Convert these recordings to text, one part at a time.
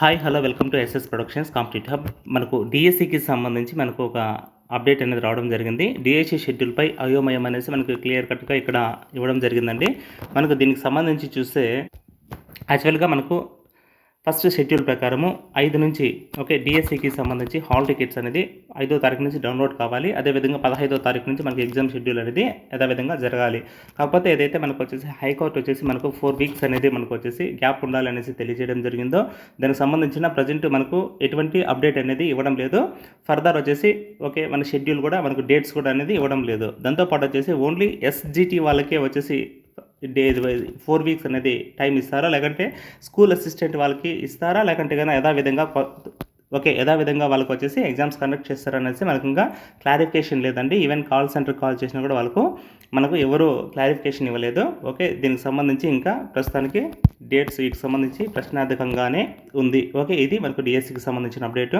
Hi hello welcome to SS productions competitive hub. మనకు డిఎస్సికి సంబంధించి మనకు ఒక అప్డేట్ అనేది రావడం జరిగింది. డిఎస్సి షెడ్యూల్పై అయోమయం అనేసి మనకు క్లియర్ కట్గా ఇక్కడ ఇవ్వడం జరిగిందండి. మనకు దీనికి సంబంధించి చూస్తే యాక్చువల్గా మనకు ఫస్ట్ షెడ్యూల్ ప్రకారము 5 నుంచి డిఎస్సికి సంబంధించి హాల్ టికెట్స్ అనేది 5వ తారీఖు నుంచి డౌన్లోడ్ కావాలి. అదేవిధంగా 15వ తారీఖు నుంచి మనకి ఎగ్జామ్ షెడ్యూల్ అనేది యథావిధంగా జరగాలి. కాకపోతే ఏదైతే మనకు వచ్చేసి హైకోర్టు వచ్చేసి మనకు 4 వీక్స్ అనేది మనకు వచ్చేసి గ్యాప్ ఉండాలనేసి తెలియజేయడం జరిగిందో, దానికి సంబంధించిన ప్రజెంట్ మనకు ఎటువంటి అప్డేట్ అనేది ఇవ్వడం లేదు. ఫర్దర్ వచ్చేసి మన షెడ్యూల్ కూడా మనకు డేట్స్ కూడా అనేది ఇవ్వడం లేదు. దాంతోపాటు వచ్చేసి ఓన్లీ ఎస్జిటి వాళ్ళకే వచ్చేసి 4 వీక్స్ అనేది టైం ఇస్తారా, లేకంటే స్కూల్ అసిస్టెంట్ వాళ్ళకి ఇస్తారా, లేకంటే కానీ యథావిధంగా వాళ్ళకి వచ్చేసి ఎగ్జామ్స్ కండక్ట్ చేస్తారనేసి మనకు ఇంకా క్లారిఫికేషన్ లేదండి. ఈవెన్ కాల్ సెంటర్ కాల్ చేసినా కూడా మనకు ఎవరు క్లారిఫికేషన్ ఇవ్వలేదు. దీనికి సంబంధించి ఇంకా ప్రస్తుతానికి డేట్స్ వీటికి సంబంధించి ప్రశ్నార్థకంగానే ఉంది. ఇది మనకు డిఎస్సికి సంబంధించిన అప్డేట్.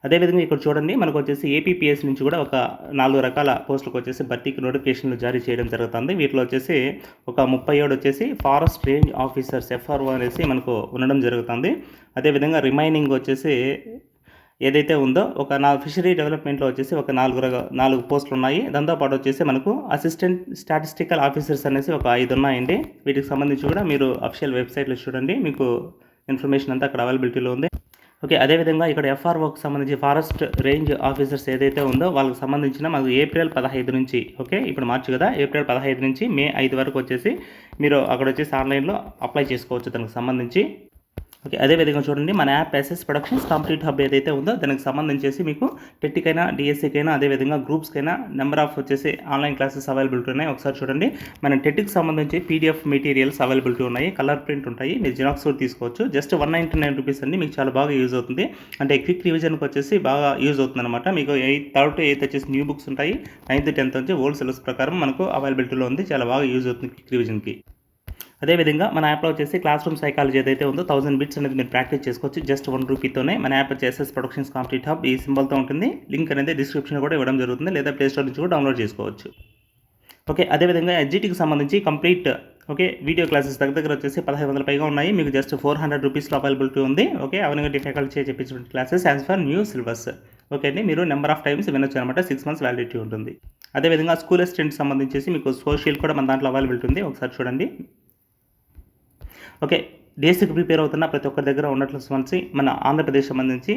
అదేవిధంగా ఇక్కడ చూడండి, మనకు వచ్చేసి ఏపీపీఎస్ నుంచి కూడా ఒక 4 రకాల పోస్టులకు వచ్చేసి భర్తీకి నోటిఫికేషన్లు జారీ చేయడం జరుగుతుంది. వీటిలో వచ్చేసి ఒక 37 వచ్చేసి ఫారెస్ట్ రేంజ్ ఆఫీసర్స్ ఎఫ్ఆర్ఓ అనేసి మనకు ఉండడం జరుగుతుంది. అదేవిధంగా రిమైనింగ్ వచ్చేసి ఏదైతే ఉందో ఫిషరీ డెవలప్మెంట్లో వచ్చేసి ఒక 4 పోస్టులు ఉన్నాయి. దాంతోపాటు వచ్చేసి మనకు అసిస్టెంట్ స్టాటిస్టికల్ ఆఫీసర్స్ అనేసి ఒక 5 ఉన్నాయండి. వీటికి సంబంధించి కూడా మీరు అఫీషియల్ వెబ్సైట్లో చూడండి, మీకు ఇన్ఫర్మేషన్ అంతా అక్కడ అవైలబిలిటీలో ఉంది. అదేవిధంగా ఇక్కడ ఎఫ్ఆర్ఓకి సంబంధించి ఫారెస్ట్ రేంజ్ ఆఫీసర్స్ ఏదైతే ఉందో వాళ్ళకి సంబంధించిన మనకు ఏప్రిల్ 15 నుంచి ఇప్పుడు మార్చి కదా, ఏప్రిల్ 15 నుంచి మే 5 వరకు వచ్చేసి మీరు అక్కడ వచ్చేసి ఆన్లైన్లో అప్లై చేసుకోవచ్చు దానికి సంబంధించి. అదేవిధంగా చూడండి, మన app SS productions competitive hub ఏదైతే ఉందో దానికి సంబంధించేసి మీకు టెట్కైనా డిఎస్సికైనా అదేవిధంగా గ్రూప్స్కైనా నెంబర్ ఆఫ్ వచ్చేసి ఆన్లైన్ క్లాసెస్ అవైలబిలిటీ ఉన్నాయి. ఒకసారి చూడండి, మన టెట్కి సంబంధించి పీడిఎఫ్ మెటీరియల్స్ అవైలబిలిటీ ఉన్నాయి, కలర్ ప్రింట్ ఉంటాయి, మీరు జిరాక్స్ కూడా తీసుకోవచ్చు. జస్ట్ 199 రూపీస్ అండి, మీకు చాలా బాగా యూజ్ అవుతుంది. అంటే క్విక్ రివిజన్కి వచ్చేసి బాగా యూజ్ అవుతుంది అనమాట. మీకు 3rd to 8th వచ్చేసి న్యూ బుక్స్ ఉంటాయి, 9th 10th వచ్చి ఓల్డ్ సిలబస్ ప్రకారం మనకు అవైలబిలిటీలో ఉంది. చాలా బాగా యూజ్ అవుతుంది క్విక్ రివిజన్కి. అదేవిధంగా మన యాప్లో వచ్చేసి క్లాస్ రూమ్ సైకాలజీ ఏదైతే ఉందో 1000 బిట్స్ అనేది మీరు ప్రాక్టీస్ చేసుకోవచ్చు జస్ట్ 1 రూపీతోనే. మన యాప్ వచ్చి ఎస్ఎస్ ప్రొడక్షన్స్ కాంపిటేటివ్ హబ్ ఈ సింబల్తో ఉంటుంది. లింక్ అనేది డిస్క్రిప్షన్ కూడా ఇవ్వడం జరుగుతుంది, లేదా ప్లే స్టోర్ నుంచి కూడా డౌన్లోడ్ చేసుకోవచ్చు. అదేవిధంగా ఎస్జిటికి సంబంధించి కంప్లీట్ వీడియో క్లాసెస్ దగ్గర వచ్చేసి 1500 పైగా ఉన్నాయి. మీకు జస్ట్ 400 రూపీస్లో అవైలబిలిటీ ఉంది. అవన్నీ ఫ్యాకల్టీ చెప్పించిన classes as per new syllabus. అండి, మీరు నెంబర్ ఆఫ్ టైమ్స్ వినొచ్చు అనమాట. 6 months వ్యాలిడిటీ ఉంటుంది. అదేవిధంగా స్కూల్ అసిస్టెంట్ సంబంధించి మీకు సోషల్ కూడా మన దాంట్లో అవైలబిలిటీ ఉంది. ఒకసారి చూడండి. డిఎస్సికి ప్రిపేర్ అవుతున్న ప్రతి ఒక్కరి దగ్గర ఉన్నట్లు సంబంధించి మన ఆంధ్రప్రదేశ్ సంబంధించి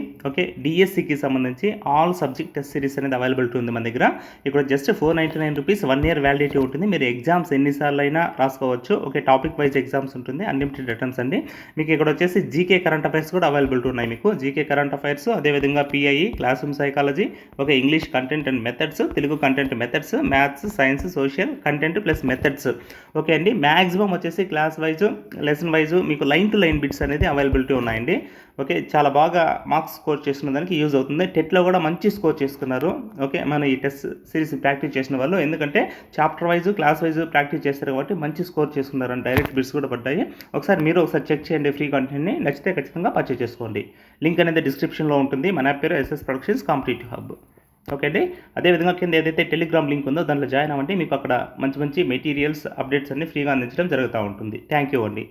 డిఎస్సికి సంబంధించి ఆల్ సబ్జెక్ట్ టెస్ట్ సిరీస్ అనేది అవైలబిలిటీ ఉంది మన దగ్గర. ఇక్కడ జస్ట్ 499 రూపీస్ 1 year వ్యాలిడిటీ ఉంటుంది. మీరు ఎగ్జామ్స్ ఎన్నిసార్లు అయినా రాసుకోవచ్చు. టాపిక్ వైజ్ ఎగ్జామ్స్ ఉంటుంది, అన్లిమిటెడ్ అటెంప్ట్స్ అండి. మీకు ఇక్కడ వచ్చేసి జీకే కరెంట్ అఫైర్స్ కూడా అవైలబిలిటీ ఉన్నాయి. మీకు జీకే కరెంట్ అఫైర్స్, అదేవిధంగా PIE class room psychology, English content and methods, Telugu content methods, maths, science, social content plus methods. అండి, మ్యాక్సిమం వచ్చేసి క్లాస్ వైజ్ లెసన్ వైజ్ మీకు లైన్ టు లైన్ బిట్స్ అనేది availability ఉన్నాయండి. చాలా బాగా మార్క్స్ స్కోర్ చేసుకున్న దానికి యూజ్ అవుతుంది. టెట్లో కూడా మంచి స్కోర్ చేసుకున్నారు. మన ఈ టెస్ట్ సిరీస్ ప్రాక్టీస్ చేసిన వాళ్ళు, ఎందుకంటే chapter wise class wise practice చేస్తారు కాబట్టి మంచి స్కోర్ చేసుకున్నారు అని డైరెక్ట్ బిట్స్ కూడా పడ్డాయి. మీరు ఒకసారి చెక్ చేయండి ఫ్రీ కంటెంట్ని, నచ్చితే ఖచ్చితంగా పర్చేస్ చేసుకోండి. లింక్ అనేది డిస్క్రిప్షన్లో ఉంటుంది. మన యాప్ పేరు ఎస్ఎస్ ప్రొడక్షన్స్ కాంపిటేటివ్ హబ్. అండి, అదేవిధంగా కింద ఏదైతే టెలిగ్రామ్ లింక్ ఉందో దాంట్లో జాయిన్ అవ్వండి. మీకు అక్కడ మంచి మెటీరియల్స్ అప్డేట్స్ అన్ని ఫ్రీగా అందించడం జరుగుతూ ఉంటుంది. థ్యాంక్ యూ అండి.